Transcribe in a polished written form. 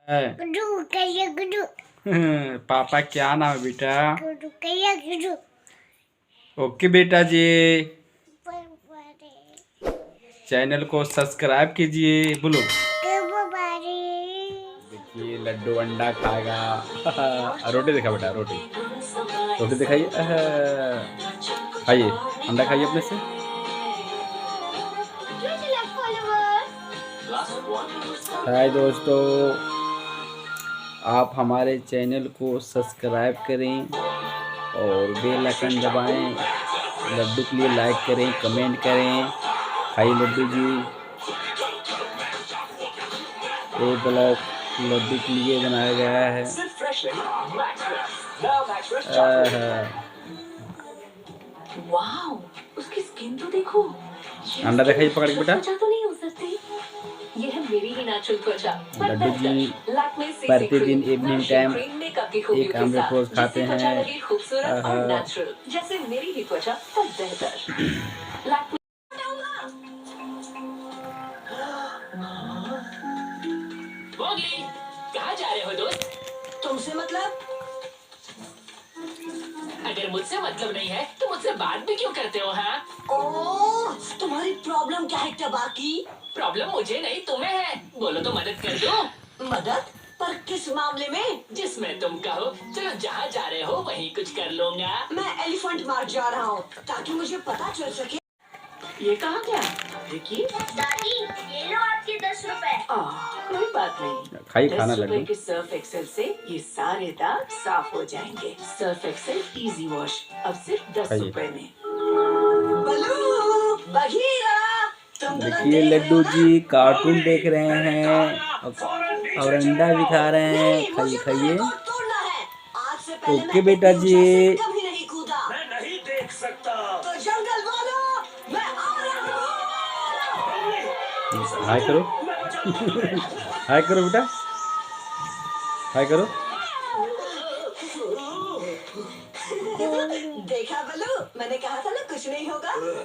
है। गुड्डू कहिए गुड्डू। पापा क्या नाम है बेटा? गुड्डू कहिए गुड्डू। ओके बेटा जी, बाबारे। चैनल को सब्सक्राइब कीजिए। बोलो। बाबारे। देखिए लड्डू अंडा खाएगा। रोटी दिखा बेटा, रोटी रोटी दिखाइए। खाइए, अंडा खाइए अपने से। हाय दोस्तों, आप हमारे चैनल को सब्सक्राइब करें और बेल आइकन दबाएं। लड्डू के लिए लाइक करें, कमेंट करें। खाइए लड्डू जी। ये ब्लॉग लड्डू के लिए बनाया गया है। वाओ, उसकी स्किन तो देखो। अंडा दिखाइए पकड़ के बेटा। त्वचा तो नहीं हो सकती। ये है मेरी ही नेचुरल त्वचा। लड्डू जी प्रतिदिन इवनिंग टाइम एक आमलेट रोज खाते हैं। खूबसूरत और नेचुरल, जैसे मेरी ही त्वचा पर बेहतर। कहाँ जा रहे हो दोस्त? तुमसे मतलब? अगर मुझसे मतलब नहीं है तो मुझसे बात भी क्यों करते हो? हाँ, ओह, तुम्हारी प्रॉब्लम क्या है टबाकी? प्रॉब्लम मुझे नहीं तुम्हें है। बोलो तो मदद कर दो। मदद? पर किस मामले में? जिसमें तुम कहो। चलो जहाँ जा रहे हो वहीं कुछ कर लूंगा। मैं एलिफेंट मार जा रहा हूँ ताकि मुझे पता चल सके। ये कहाँ गया? देखिए दादी ये लो आपके 10 रुपए। कोई बात नहीं। खाइए खाना 10 रुपए लड्डू। के सर्फ एक्सेल से ये सारे दाग साफ हो जाएंगे। सर्फ एक्सेल इजी वॉश अब सिर्फ 10 खाइए। रुपए में। बलू, बघीरा, तुम दोनों देखिए देख रहे लड्डू हो ना? जी कार्टून देख रहे हैं और अंडा भी खा रहे हैं। नहीं, खाइए मुझे तो खाइए। रिकॉर्ड तोड़ना है। आज से पहले ओके मैं बेटा इतनी जी। ऊंचाई से कभी नहीं कूदा। मैं नहीं देख सकता। तो जंगल वालों, मैं आ रहा हूँ। हाय करो। हाय करो बेटा, हाय करो। देखा बलू, मैंने कहा था ना कुछ नहीं होगा।